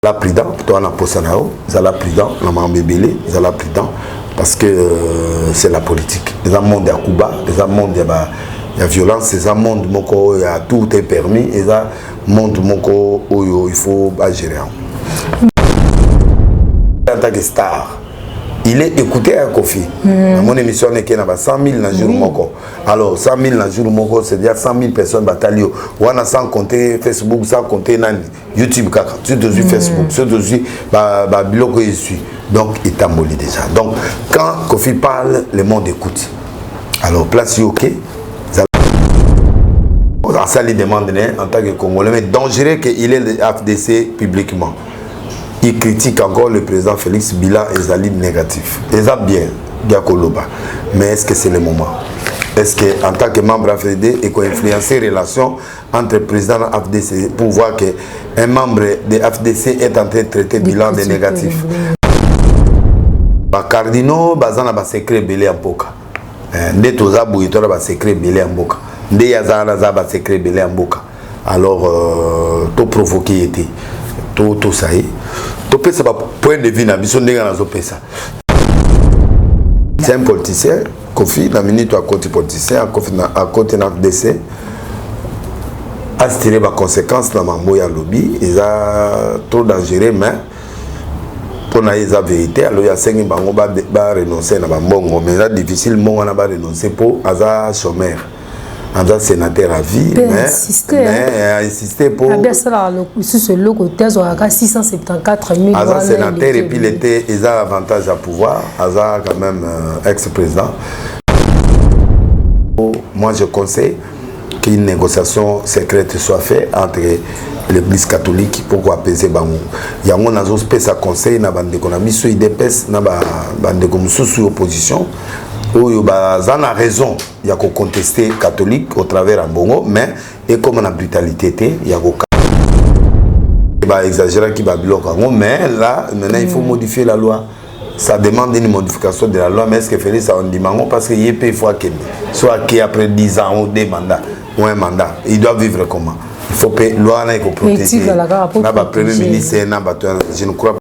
La prudent, toi on a posé la prudent, on a bébélé, la prudent, parce que c'est la politique. Les monde à Cuba, les monde il y a violence, les monde où il y a tout est permis, et les monde où il faut gérer. En tant que star, il est écouté à Kofi. Mon émission est qu'il y a 100 000 dans jour moko. Alors 100 000 dans jour moko, c'est-à-dire 100 000 personnes bataillent. On a sans compter Facebook, sans compter YouTube, sur dessus Facebook, sur dessus blog que je suis. Donc il t'a molli déjà. Donc quand Kofi parle, le monde écoute. Alors place OK. Ça lui demande en tant que Congolais, mais dangereux qu'il ait le FDC publiquement. Il critique encore le président Félix Bilan et Zali négatif. Et ça bien, Diakoloba. Mais est-ce que c'est le moment? Est-ce qu'en tant que membre AFD, il faut influencer les relations entre le président de la FDC pour voir qu'un membre de la FDC est en train de traiter Bilan de négatif? Les cardinaux, ils ont un secret belé en boca. Dès que vous avez un secret belé en boca. Dès que vous avez un secret belé en boca. Alors, tout provoqué était. Tout ça est. C'est un point de vue, c'est un politicien, Kofi, dans minute à côté politicien, à côté de l'FDC, a tiré les conséquences dans le lobby, il a trop dangereux, mais pour la vérité, alors il y a 5 ans, on va renoncer à la bongo, mais c'est difficile, on va renoncer pour un chômeur. Un sénateur à vie, mais insisté pour... Sur le côté, il y a 674 000 un sénateur et puis il était avantage à pouvoir, quand même ex-président. Moi je conseille qu'une négociation secrète soit faite entre l'église catholique pour apaiser Bango. Il y a un espèce conseil, il y a un IDPS, il y a une opposition. Il y a raison, il y a contester catholique au travers de Bongo, mais et comme la brutalité, il y a exagérer qui va bloquer. Mais là, maintenant, il faut modifier la loi. Ça demande une modification de la loi, mais est-ce que Félix a un dimanche? Parce qu'il y a peu fois qu'il soit qui après 10 ans ou 2 mandats, ou un mandat, il doit vivre comment? Il faut que la loi soit protégée. Le Premier ministre, je ne crois pas.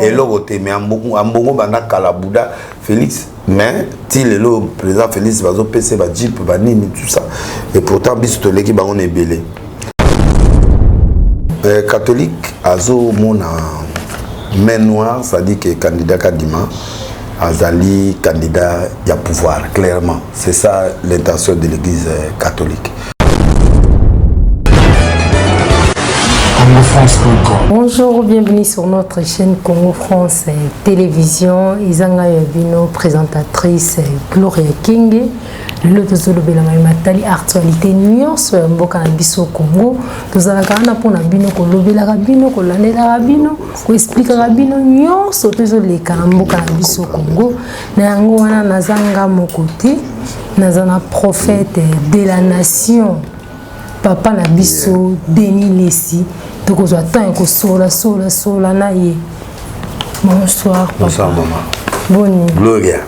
Et l'autre, mais en Bongo, banda Kalabouda, Félix, mais si le président Félix va PC, va Jeep, va Nini, tout ça. Et pourtant, biso l'équipe va on est belé. Catholique, azo mon main noire, ça dit que candidat Kadima, Azali candidat il y a pouvoir, clairement. C'est ça l'intention de l'église catholique. Bonjour, bienvenue sur notre chaîne Congo France Télévision. Izanga Yabino, présentatrice Gloria King. Le tozolo belanga matali actualité nyonso ya mboka na biso Congo. Tozala kana pona bino ko lobela bino ko landela bino ko expliquer bino nyonso tozoleka na mboka na biso Congo. Na yango wana nazanga mokote, nazana prophète de la nation. Papa na biso Denis Lessi. Donc on attend que sola na ye. Bonsoir papa. Bonsoir maman. Bonne nuit. Gloria.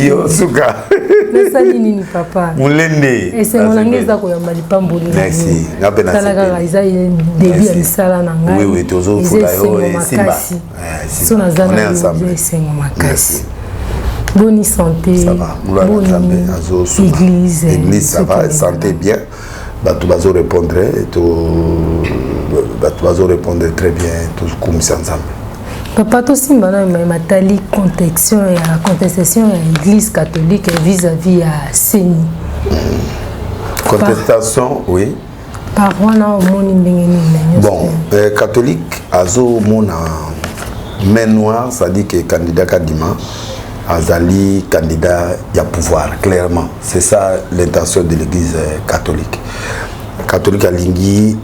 Yo suka. Nasali nini papa. Mulende. Et c'est mon angeza ko yamba lipambo ni. Merci. Ngapena. Talaga isa début ya misala na ngai. Oui tozo fula yo simba. So na zana yo sengo makasi. Bonne santé. Ça va. Bonne église. Église ça va, santé bien. Tu vas répondre très bien, tout comme ça ensemble. Papa, tu sais, matali contestation et l'église catholique vis-à-vis à Seni. Contestation, oui. Par bon, catholique, azo mon main noire, ça dit que candidat Kadima, Azali candidat, il y a pouvoir, clairement. C'est ça l'intention de l'église catholique. Catholique à Lingui,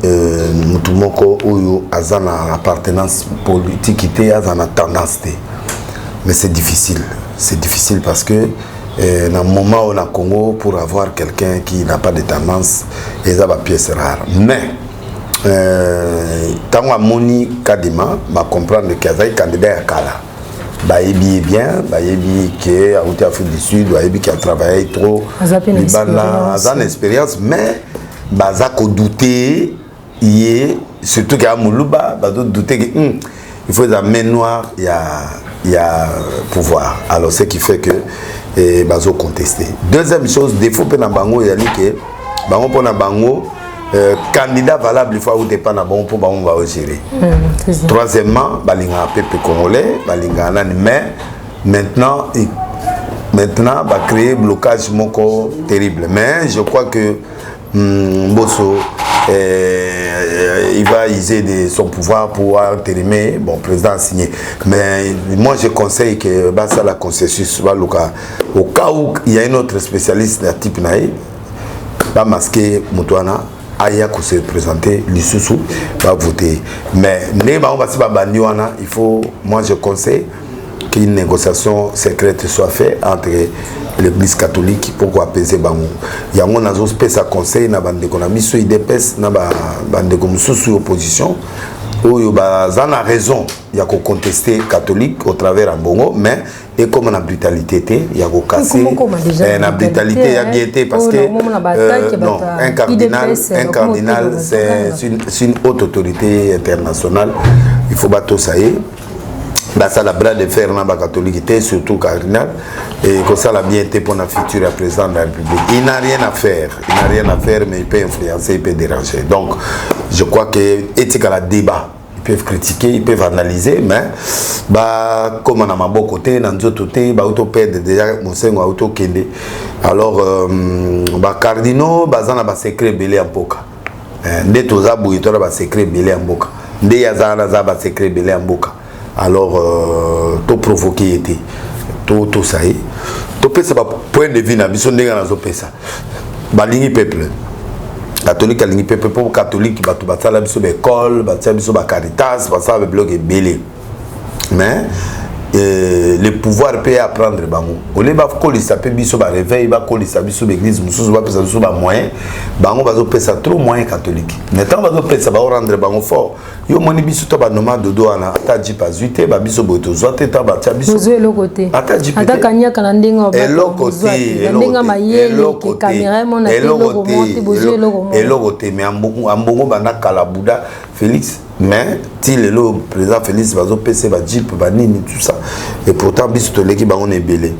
Moutoumoko, Oyo, Azana appartenance politique, Azana tendance. Mais c'est difficile. C'est difficile parce que dans le moment où on a Congo, pour avoir quelqu'un qui n'a pas de tendance, il y a des pièces rares. Mais, tant que Moni Kadima, va comprendre qu'il y a un candidat à Kala. Baïbi est bien, Baïbi qui est à Afrique du Sud, Baïbi qui a travaillé trop, il a une expérience, mais Bazako douté surtout qu'à Moulouba, douter que il faut la main noire, il y a pouvoir. Alors ce qui fait que bazo contester. Deuxième chose, défaut pour na bango, il y a dit que bango pour na bango candidat valable il faut ou dépend na bango pour bango va gérer. Troisièmement, balinga peuple congolais, balinga nani, mais maintenant va créer blocage moko terrible. Mais je crois que Bosso il va user de son pouvoir pour intérimer, bon, président a signé. Mais moi je conseille que ça la consensus au cas où il y a un autre spécialiste de type naï, va masquer Moutouana, Aya qui se présenter, l'Issoussou va voter. Mais il faut, moi je conseille qu'une négociation secrète soit faite entre l'église catholique pour apaiser bango. Il y a un espèce de conseil na bande économie sur IDPS na bande comme sous opposition où il y a raison il y a qu'on contester catholique au travers en bongo mais et comme la brutalité il y a qu'on casser la brutalité il y a bien été parce que non un cardinal c'est une haute autorité internationale il faut battre ça y ça la bras de fer dans la catholique surtout cardinal et que ça la bien été pour la future président de la République. Il n'a rien à faire mais il peut influencer, il peut déranger. Donc je crois que éthique à la débat, ils peuvent critiquer, ils peuvent analyser mais comme on a ma bon côté dans d'autres côtés auto perdre déjà mon sengo auto kende. Alors cardinaux bazana ba secret belé en boka. Ndé toza bouitora ba secret belé en boka. Ndé yazana za ba secret belé en boka. Alors tout provoqué était tout ça y tout peut ça point de vue na biso ndenga na zo pesa balingi peuple catholique alingi peuple pour catholique batu batala biso ba école batala biso ba caritas batala ba blog belé mais le pouvoir peut apprendre bango olé ba kolisa pe biso ba réveil ba kolisa biso l'église mususu ba pesa biso ba moyen bango bazo pesa trop moyen catholique maintenant bazo pesa ba rendre bango fort yo moni biso to ba nomade dodo ana ataji pas 8 ba biso boto zote ta ba tia biso zo le côté ataji atakanya kana ndinga ba le côté ndinga mayele ke caméra mon na le côté le côté mais ambongo bana kala Bouddha Félix mais si le président Félix va PC va jeep va nini tout ça et pourtant biso to leki ba on est belé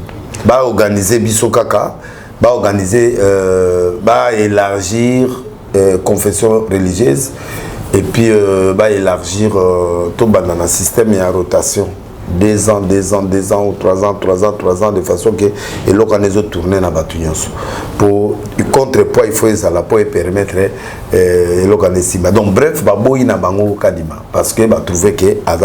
ba organiser biso kaka ba organiser ba élargir confession religieuse et puis ba élargir tout banana système et à rotation 2 ans ou 3 ans de façon que et l'organisation tourner na batunyonso pour contrepoids il faut ça la pour permettre l'organisation donc bref ba boyi na bango kadima parce que ba trouver que a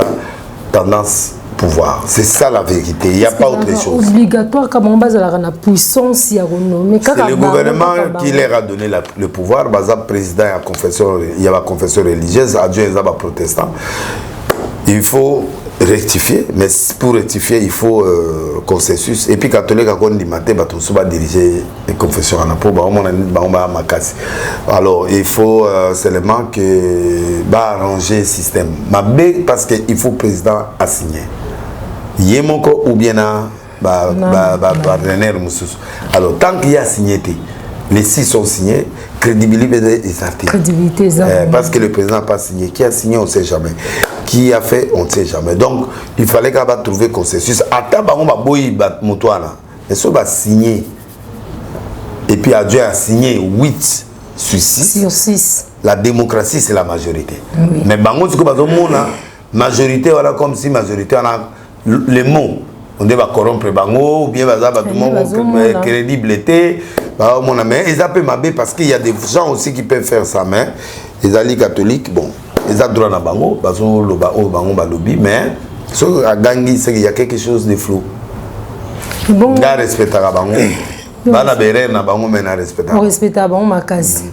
tendance pouvoir c'est ça la vérité il y a pas autre chose obligatoire comme on base la puissance ya mais c'est le gouvernement qui leur a donné le pouvoir baza président ya confession il y a la confession religieuse adjoint za ba protestant il faut rectifier mais pour rectifier il faut consensus et puis catholique à dit matin ba tous va diriger les confessions en pour ba on makasi alors il faut seulement que ba arranger le système parce que il faut président a signer yemoko ou bien partenaire mususu alors tant qu'il y a signé les 6 sont signés crédibilité des articles parce que le président n'a pas signé qui a signé on ne sait jamais qui a fait on ne sait jamais donc il fallait qu'on va trouver consensus attends on va boy moutouana et ça va signer et puis adjoint a signé 8 sur 6 la démocratie c'est la majorité mais bango ce que bazo mona majorité voilà comme si majorité on a les mots on doit corrompre bango ou bien bazaba tout le monde crédibilité mais ils appellent ma parce qu'il y a des gens aussi qui peuvent faire ça mais les alliés catholiques bon ils ont droit à bango bazo lo ba o bango ba lobby mais so à gangi c'est qu'il y a quelque chose de flou bon ga respecter bango bana bere na bango mais na respecter on respecte bango makasi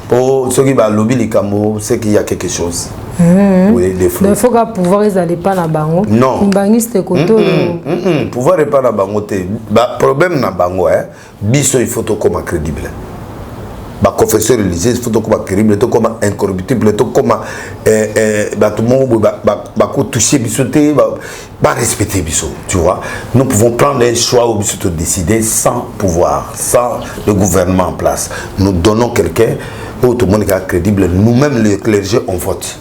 pour ceux qui ba lobby les camo c'est qu'il y a quelque chose oui des flou il faut que pouvoir ils aller pas na bango non bangiste koto pouvoir est pas na bango te ba problème na bango biso il faut to comme crédible confesseur religieux, il faut comme crédible, comme incorruptible, comme tout le monde va toucher bisoté, va respecter biso, tu vois. Nous pouvons prendre un choix où biso décider sans pouvoir, sans le gouvernement en place. Nous donnons quelqu'un où tout le monde est crédible. Nous-mêmes les clergés on vote.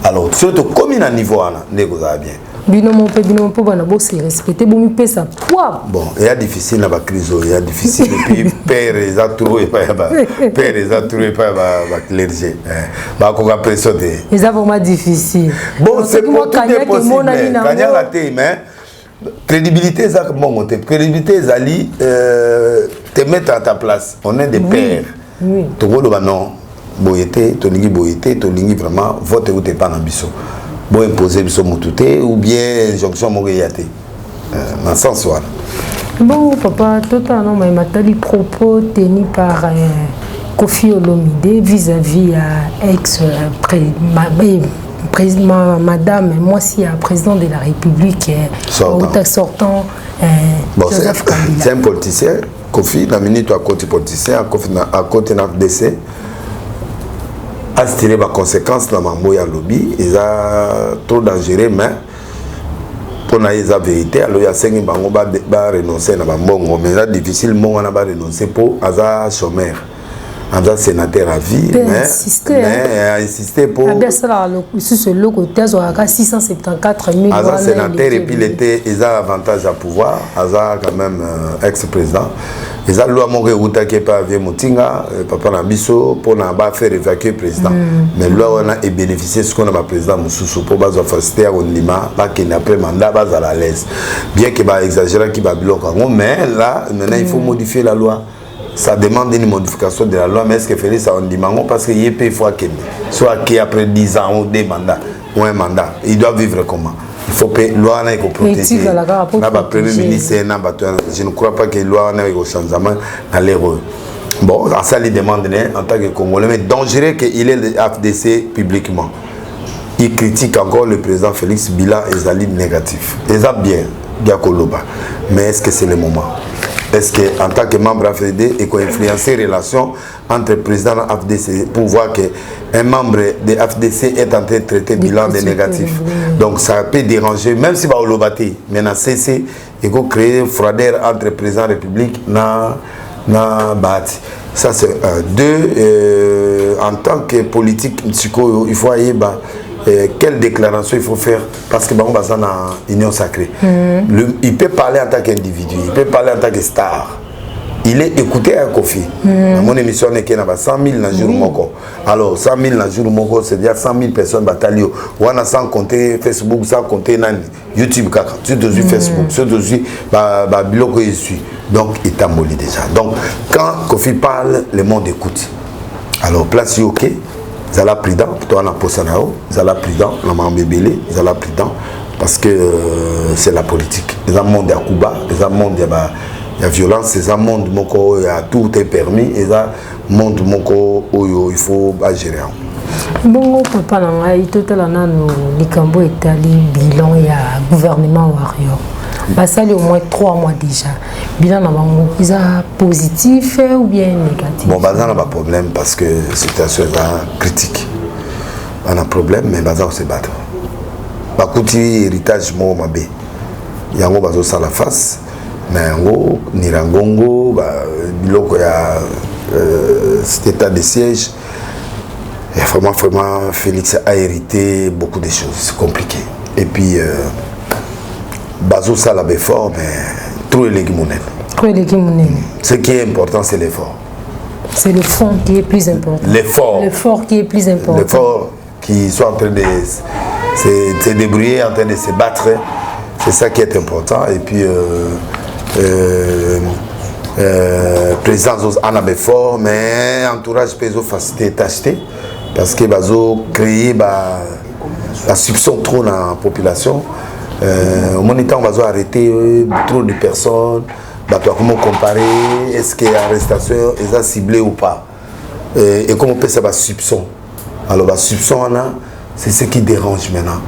Alors surtout comme il a un niveau là, négocier bien. Binomo pe bana bo se respecter bo mi pesa poids. Bon, il y a difficile na ba crise, il y a difficile et puis père les a trouvé pas père les a trouvé pas ba clergé. Ba ko ka pression de. C'est vraiment difficile. Bon, c'est pour tout est possible. Kanya la té mais crédibilité ça comme monter. Crédibilité zali te mettre à ta place. On est des pères. Oui. To go ba non. Boyete, tolingi vraiment vote ou t'es pas dans biso. Bon imposer biso mutute ou bien injonction mogeyate. Dans le sens voilà. Bon papa, totalement mais matali propos tenus par Kofi Olomide vis-à-vis président madame moi si président de la République sortant bon, c'est un politicien Kofi la minute à côté politicien à côté de FDC a tiré les conséquences dans ma moya lobby ils a trop dangereux mais pour na la vérité alors il y a 5 bango ba renoncer na bango mais c'est difficile mon na ba renoncer pour aza chômeur aza sénateur à vie mais insister pour bien ça sur ce lot côté à 674 000 aza sénateur et puis l'été ils a avantage à pouvoir aza quand même ex-président ils ont loi monge uta qui pas avec Motinga papa na biso pour na ba faire évacuer président mais loi on a bénéficié ce qu'on a président Moussoussou pour base faciliter au Lima pas qu'il après mandat base à la l'aise bien que va exagérer qui va bloquer mais là maintenant il faut modifier la loi ça demande une modification de la loi mais est-ce que Félix on dit mango parce que il peut fois qu'il soit qui après 10 ans ou 2 mandats ou un mandat il doit vivre comment. Il faut que la loi soit protégée. Premier ministre, je ne crois pas que la loi soit changement dans l'erreur. Bon, ça lui demande en tant que Congolais, mais dangereux qu'il ait le FDC publiquement. Il critique encore le président Félix Bila et Zali négatif. Et ça bien, Diakoloba. Mais est-ce que c'est le moment? Est-ce qu'en tant que membre AFD, il faut influencer les relations entre le président et la FDC pour voir qu'un membre de FDC est en train de traiter bilan de négatif. Donc ça peut déranger, même si va au Lobati, mais dans CC, il faut créer une froideur entre le président de la République et Bahati. Ça c'est un. Deux, en tant que politique, il faut aller. Quelle déclaration il faut faire parce que on va dans l'union sacrée. Il peut parler en tant qu'individu, il peut parler en tant que star. Il est écouté à Kofi. Mon émission est qu'il y a 100 000 dans le jour moko. Alors 100 000 dans le jour moko, c'est déjà 100 000 personnes bataillées. On a sans compter Facebook, sans compter YouTube, sur dessus Facebook, sur dessus Biloko il suit. Donc il t'a molli déjà. Donc quand Kofi parle, le monde écoute. Alors place ok. Zala prudent, toi on a Posanao, Zala prudent, la Mambébélé, Zala prudent, parce que c'est la politique. Les monde à Cuba, les monde il y a violence, les monde moko il y a tout est permis, les monde moko il faut gérer. Bon papa là, il total nano likambo etali bilan ya gouvernement warrior. Ça au moins 3 mois déjà. Bilan ils sont positif ou bien négatif? Bon, on n'a pas de problème parce que la situation est critique. On a un problème, mais on se battre. Bakouti héritage mo mabe. Yango bazo sa la face, mais yango nirangongo biloko ya cet état de siège. Et vraiment Félix a hérité beaucoup de choses, c'est compliqué. Et puis Bazo ça la fort, mais trop élégumonel. Ce qui est important, c'est l'effort. C'est le fond qui est plus important. L'effort qui est plus important. L'effort qui soit en train de se débrouiller, en train de se battre, c'est ça qui est important. Et puis, présence en avait fort, mais entourage peut faciliter t'acheter parce que Bazo créer la soupçon trop dans la population. Au moment où on va arrêter trop de personnes, comment comparer, est-ce que l'arrestation est ciblée ou pas, et comment on peut savoir soupçon. Alors la soupçon c'est ce qui dérange maintenant.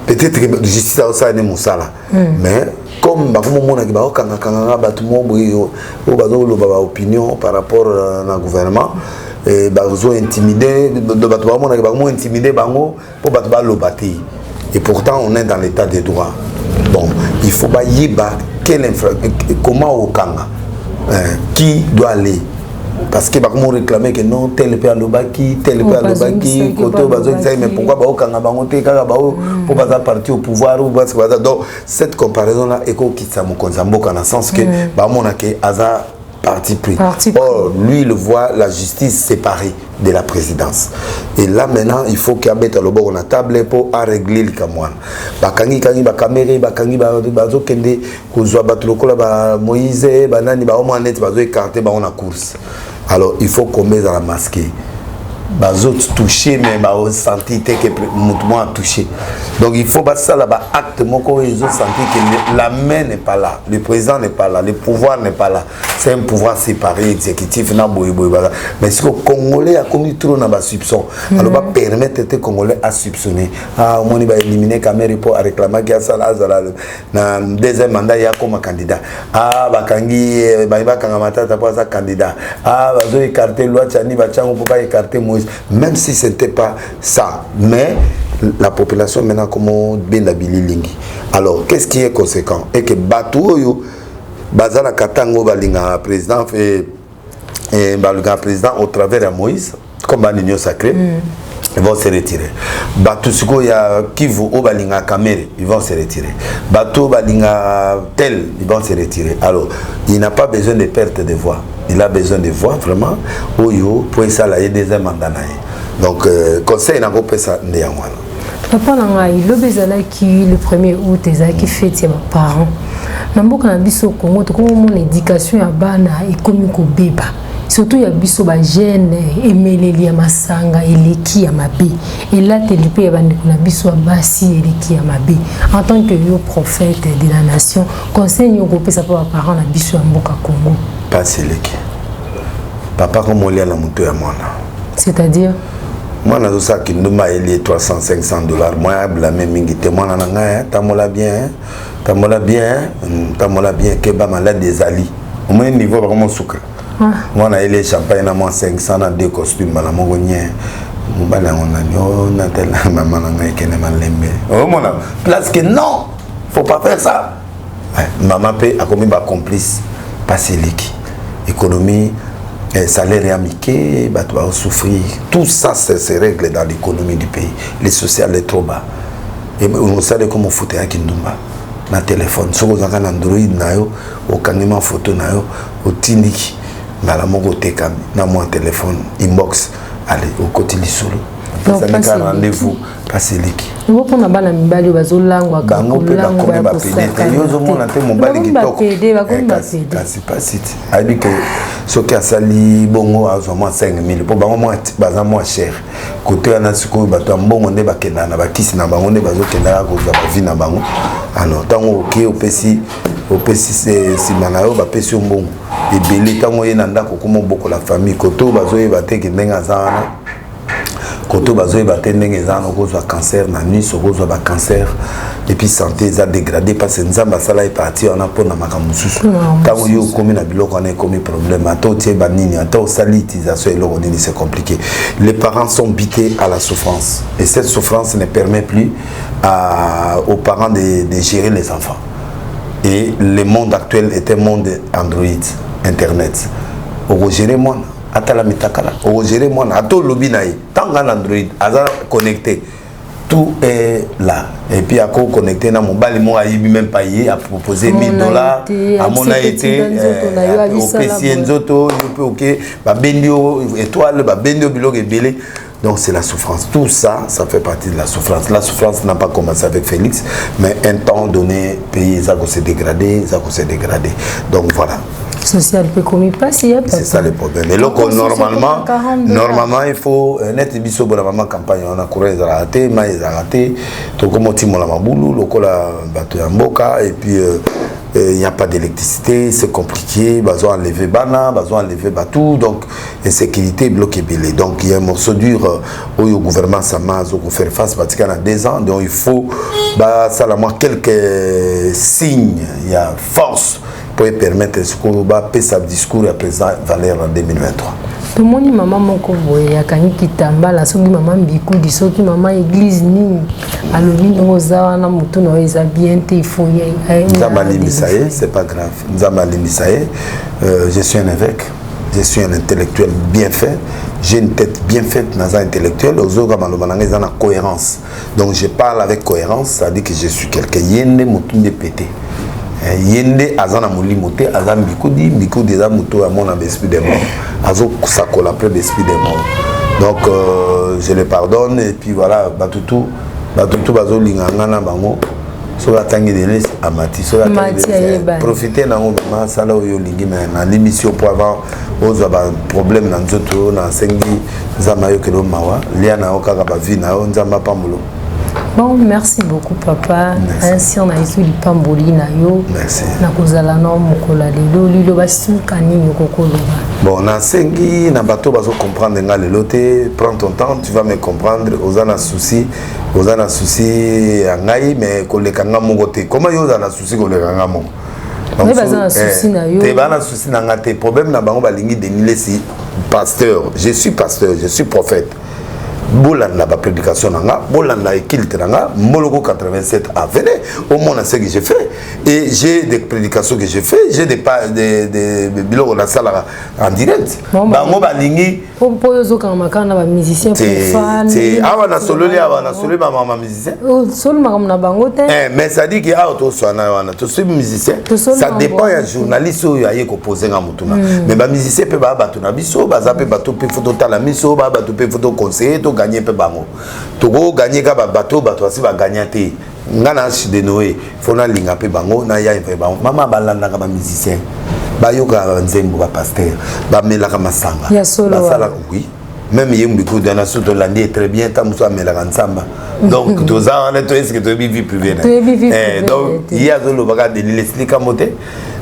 Peut-être que la justice a aussi un moussala, mais comme bakomona ki ba okanga kanga batu mo boyo o bazo lo ba opinion par rapport na gouvernement et bazo intimider de batu ba mona ki ba mo intimider bango pour batu ba lo bati et pourtant on est dans l'état de droit. Bon, il faut ba yiba comment okanga qui doit aller. Parce que on réclamait que non, tel peut aller baki, tel peut aller baki, koto bazo mais pourquoi ba okanga bango te kaka ba pour baza partir au pouvoir ou baza donc cette comparaison là eko kitsa mo konzamboka dans le sens que ba mona ke aza parti pris. Or lui il voit la justice séparée de la présidence. Et là maintenant il faut qu'il y ait le bord on a table pour régler le kamwan. Bakangi kangi ba caméra bakangi bazo kende kozwa batlokola ba Moïse ba nani ba au net bazo écarter ba on a course. Alors il faut qu'on mette à la masquer. Bazo toucher mais ba senti que mouvement a touché. Donc il faut pas ça là bas acte moko ils ont senti que la main n'est pas là, le président n'est pas là, le pouvoir n'est pas là. C'est un pouvoir séparé exécutif na boy mais ce que congolais a commis trop na ba soupçon. Alors va permettre les congolais à soupçonner. Ah on va éliminer Kamere pour réclamer qu'il y a ça là na deuxième mandat ya comme candidat. Ah bakangi ba kanga matata pour ça candidat. Ah bazo écarter loi tchani ba tchango pour pas écarter Moïse. Même si ce n'était pas ça, mais la population maintenant comme bien Lingi. Alors, qu'est-ce qui est conséquent? Et que Batouyo, Bazala Katango Balinga président et Balinga président au travers de Moïse, comme l'Union sacrée, ils vont se retirer. Batousuko ya Kivu au Balinga Kamere, ils vont se retirer. Batou Balinga tel, ils vont se retirer. Alors, il n'a pas besoin de perte de voix. Il a besoin de voix vraiment Oyo pour ça là il y a des mandats. Donc conseil n'a pas ça ndeyangwana. Papa nangai le bezala qui le 1er août ezaki fête ya parents. Na mboka na biso Congo to comme mon éducation ya bana ekomi ko beba. Surtout ya biso ba jeune emeleli ya masanga eleki ya mabe. Et là telipe ya bandeko na biso basi eleki ya mabe. En tant que yo prophète de la nation, conseil yo ko pesa pa parents na biso ya mboka Congo. Pas seleki. Papa comme on lia na moto ya mwana. C'est-à-dire moi na ça qui nous m'a élé 300-500 $. Moi blâmer mingi te mwana na nga tamola bien que ba malade des ali. Au moins niveau ba comme sucre. Moi na élé champagne na moi 500 na deux costumes na mongo nye. Mbala on a nyo na tel maman na nga ekene malembe. Oh mon place que non, faut pas faire ça. Maman paye a commis ba complice pas seleki. Économie, salaire amiqué, bah, tu vas souffrir. Tout ça, c'est règle dans l'économie du pays. Le social est trop bas. Et on sait comment on fout à Kindumba. Na téléphone, si vous avez un Android, au caniment photo, au Tiniki, dans la mongo tekam, dans mon téléphone, inbox, allez, au côté du solo. Ça n'est qu'un rendez-vous, pas seleki. Vous prenez la mibali bazolangwa bango pe ba komi ba pédé yo zo mona te mobali kitoko kasi pas abi que soki asali bongo azoma 5000 po bango moi baza moins cher côté ana siko bato mbongo nde bakenda na bakisi na bango nde bazokenda ko za ba vie na bango alors tango oké opesi simana yo ba pesi mbongo ebele tango ye na ndako komo boko la famille koto bazoyeba te ke ndenga zana koto bazoye batendenge ezana okozwa cancer na nuit okozwa ba cancer et puis santé za dégradé parce que nzamba sala est parti on a pona makamususu tango yo komi na biloko on a commis problème ato tie banini ato salitisation et loko nini c'est compliqué. Les parents sont bités à la souffrance et cette souffrance ne permet plus aux parents de gérer les enfants. Et le monde actuel est un monde Android, internet. Au gérer moi atala mitakala au gérer moi ato lobby naï tant qu'un Android aza connecté tout est là et puis à quoi connecté na mobile moi a même payé à proposer $1000 à mon a été au PC nzoto OK ba bendio étoile ba bendio biloko ebele. Donc c'est la souffrance. Tout ça, ça fait partie de la souffrance. La souffrance n'a pas commencé avec Félix, mais un temps donné, pays ça s'est dégradé, Donc voilà. Social peut commis pas si c'est ça le problème. Et donc normalement il faut net biso pour la maman campagne on a couru raté, mais raté. Donc comme on timo la mabulu, lokola bato ya mboka et puis il n'y a pas d'électricité, c'est compliqué, besoin enlever bana, besoin enlever batou, donc insécurité bloqué belé. Donc il y a un morceau dur où le gouvernement s'amasse pour faire face parce qu'il y a 2 ans, donc il faut ça la moi quelques signes, il y a force pour permettre ce qu'on va payer sa discours à présent Valère en 2023. Tout le monde maman moko boye akangi kitamba la soki maman biku di soki maman église ni alobi ngoza na mutu no eza bien te il faut Nzamali c'est pas grave. Nzamali Misaye, je suis un évêque, je suis un intellectuel bien fait, j'ai une tête bien faite dans un intellectuel, aux autres malobana ils ont la cohérence. Donc je parle avec cohérence, ça dit que je suis quelqu'un yende mutu de pété. Yende azana molimote azam biku déjà muto à mon esprit des morts azo sakola après l'esprit des morts, donc je le pardonne et puis voilà batutu bazo linganga na bango so la tangi de les amati so la tangi profiter na ngoma sala oyo lingi na l'émission pour avoir aux problème na nzoto na sengi zamayo kelo mawa liana okaka ba vie na nzamba pambulo. Bon, merci beaucoup papa. Ainsi on a ici du pamboli na yo. Merci. Na kozala no mokola lelo lilo basi kanini kokolo. Bon, na sengi na bato bazo comprendre nga lelo te, prends ton temps, tu vas me comprendre. Ozana souci ngai mais koleka nga mongo te. Comment yo ozana souci koleka nga mongo? Mais bazana souci na yo. Te bana souci na nga te. Problème na bango balingi denile si pasteur. Je suis pasteur, je suis prophète. Bolanda ba prédication nanga, bolanda équilte nanga, Moloko 87 a venez au monde ce que j'ai fait et j'ai des prédications que j'ai fait, j'ai des biloko na sala en direct. Ba mo ba lingi pozo kama kana ba musicien profane. C'est awa na sololi ba mama musicien. Solo makam na bango te. Mais ça dit que awa to so na wana to suis musicien. Ça dépend ya journaliste oyo aye ko poser nga mutuna. Mais ba musicien pe ba batuna biso, ba zape bato pe photo tala miso, ba bato pe photo conseiller to gagner peu bango togo gagner ka ba bato asi ba gagner te ngana si de Noé fona linga pe bango na ya pe bango mama balanda ka ba musicien ba yoka nzembo ba pasteur ba melaka masanga ya solo sala oui même yembi ko dana soto landi très bien ta muso melaka nsamba donc to za on est est-ce que to vie privée donc il y a zolo baka de l'expliquer moté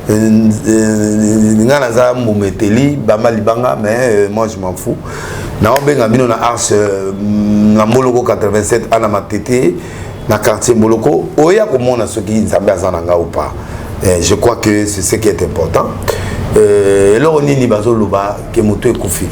ngana za mumeteli ba malibanga mais moi je m'en fous na obenga bino na arche na Moloko 87 ana matete na quartier Moloko oya komona soki nzambe azana nga ou pas. Je crois que c'est ce qui est important. Là on ni bazo loba ke moto ekufi.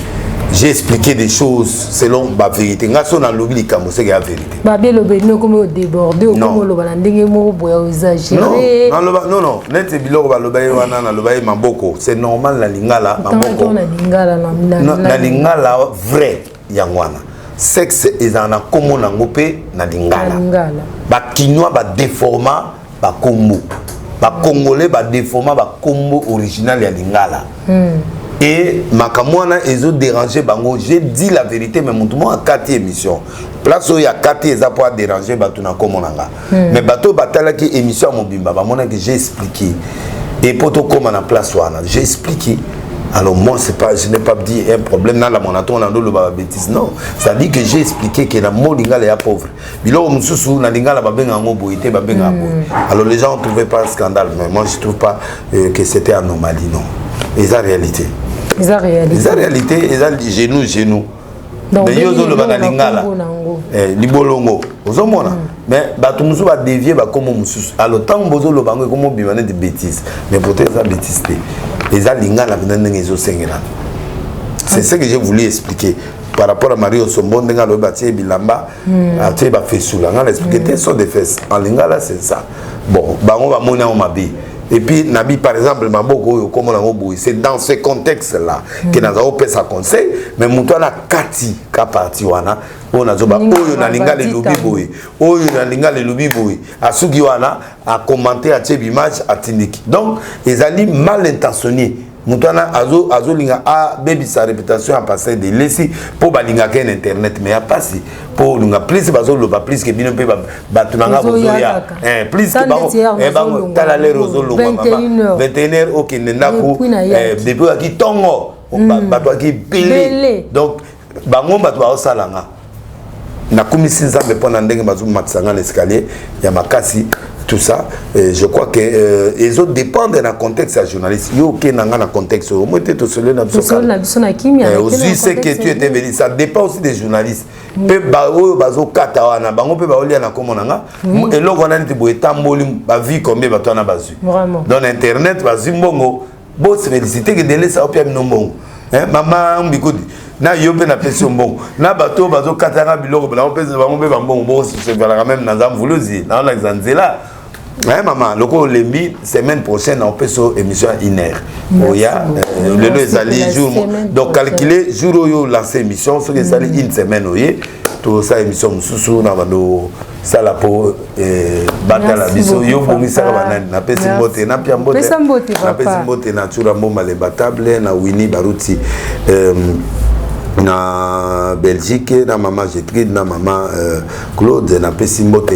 J'ai expliqué des choses selon ma vérité. Nga so na lobi likambo c'est la vérité. Ba bien lobe no comme déborder ou comme loba na ndenge mo boya exagérer. Non, net biloko ba loba wana na loba mamboko, c'est normal la lingala mamboko. Na lingala vrai yangwana. Sexe ezana komo na ngope na lingala. Ba kinois ba déforma ba kombo. Ba congolais ba déforma ba kombo original ya lingala. Et makamwana ezo déranger bango, j'ai dit la vérité mais mon tout monde a 4 émissions. Place où il y a 4 eza pour déranger bato na komonanga. Mais bato batala ki émission mobimba ba mona que j'ai expliqué. Et poto comme na place wana, j'ai expliqué. Alors moi c'est pas, je n'ai pas dit un problème dans la monaton na le ba bêtise non. Ça dit que j'ai expliqué que la molingala ya pauvre. Bilo mususu na lingala ba benga ngo boité ba benga bo. Alors les gens ne trouvaient pas un scandale mais moi je trouve pas que c'était anomalie non. Et ça réalité. Eza réalité, eza genou. Mais yozo le bana lingala. Libolongo. Ozomona. Mais bato musu ba dévier ba comme musu. Alors tant bozo le bango comme bimane de bêtises. Mais peut-être ça bêtise té. Eza lingala binande ngezo sengela. C'est ce que j'ai voulu expliquer par rapport à Mario Sombo ndenga lo batie bilamba atie ba fesula nga expliquer sont des fesses. En lingala c'est ça. Bon, bango ba mona o mabi. Et puis, Nabi, par exemple, c'est dans ce contexte-là que nous avons fait sa conseil, mais nous avons Kati, Kapati, on a dit, Oyo na linga le lobby boy, Oyo na linga le lobby boy, Asugi wana a commenté à Tchébimage à Tindiki. Donc, ils allaient mal intentionnés. Moutana azo linga a baby sa réputation a passé de laisser pour balinga ken internet mais a passé pour linga plus bazo lo ba plus que bino pe ba tunanga bozoya plus que ba tala le rozo lo 21h OK ndako depuis aki tongo ba to aki belé donc bango ba to osalanga na komisi nzambe pona ndenge bazo matsanga l'escalier ya makasi tout ça. Et je crois que les autres dépendent d'un contexte à journaliste. Yo qui n'a un contexte. Au moins tu es tout seul dans aussi c'est que tu étais venu. Ça dépend aussi des journalistes. Pe bao bazo kata wana bango pe baolia na komonanga. Et là on a dit boy tamboli ba vie combien ba toi na bazu. Vraiment. Dans internet bazu mbongo. Bon c'est félicité que délai ça opia mbongo. Hein maman mbikodi. Na yope na pesi mbongo. Na bato bazo kata na biloko na opesa bango pe mbongo. Bon c'est voilà même na zam voulozi. Na on zanzela. Ouais, maman, le coup, semaine prochaine, on peut sur émission INER. Oya, le les alliés jour. Donc, calculer jour où vous lancez l'émission, ce que ça une semaine, oui. Tout ça, émission, sous ça la peau, battre la biso, yo, pour ça, na pesi mbote, na pia mbote, na pesi mbote, natura moma le batable, na Winnie Baruti. Na Belgique na maman Gétrude na maman Claude na Pessimbote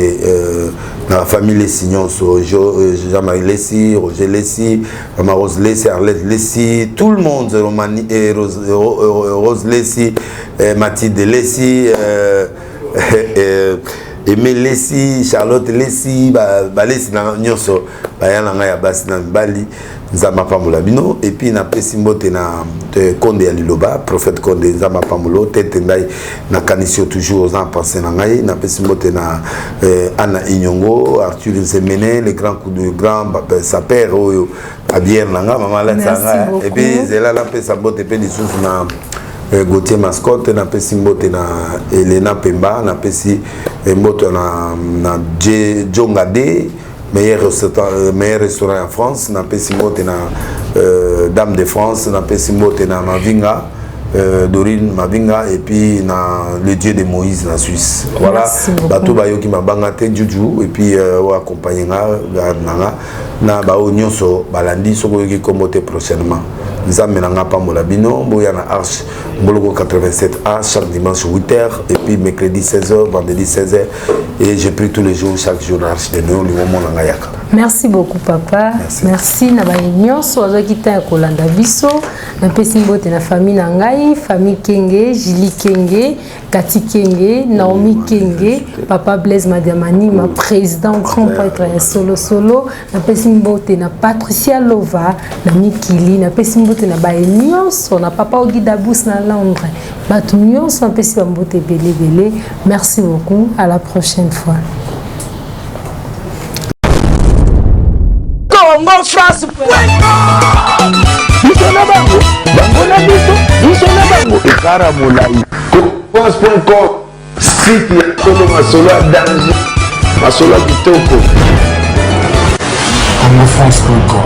na famille Lessignon so Jean-Marie Lessi, Roger Lessi, maman Rose Lessi, Arlette Lessi, tout le monde, Romani et Rose Lessi, Mathilde Lessi, Aimé Lessi, Charlotte Lessi, Lessi na nyonso bayana nga ya basi na Bali Nzama Pamola bino et puis na Pessimbote na Konde ya Liloba, prophète Konde Nzama Pamola tete ndai na kanisio toujours en pensé na ngai na Pessimbote na Anna Inyongo, Arthur Zemene, le grand coup de grand sa père oyo abier nanga maman la tsanga et puis zela la Pessimbote pe lisusu na Gauthier Mascotte na pesi mbote na Elena Pemba na pesi mbote na Jongade meilleur restaurant en France na pesi mbote na Dame de France na pesi mbote na Mavinga Dorine Mavinga et puis na le Dieu de Moïse na Suisse. Voilà bato bayoki mabanga te juju et puis accompagner na ba nyonso balandi soko yoki komote prochainement. Nzambe nanga Pamola bino boya na Arche Boloko 87A chaque dimanche 8h et puis mercredi 16h, vendredi 16h et je prie tous les jours chaque jour à Arche de nous le moment nanga yaka. Merci beaucoup papa. Merci na ba nyonso azokita ya kolanda biso na pesi mbote na famille na ngai, famille Kenge, Julie Kenge, Kati Kenge, Naomi Kenge, papa Blaise Madiamani, ma président grand prêtre ya solo na pesi mbote na Patricia Lova, na Mikili, na pesi mbote na ba nyonso na papa Ogida Bous na Londres. Batu nyonso na pesi mbote belé. Merci beaucoup, à la prochaine fois. Congo France. Bisona bango, bango na biso, bisona bango. Ekara molai. France.com, site ya solo masolo ya danger, masolo ya kitoko. Congo France.com.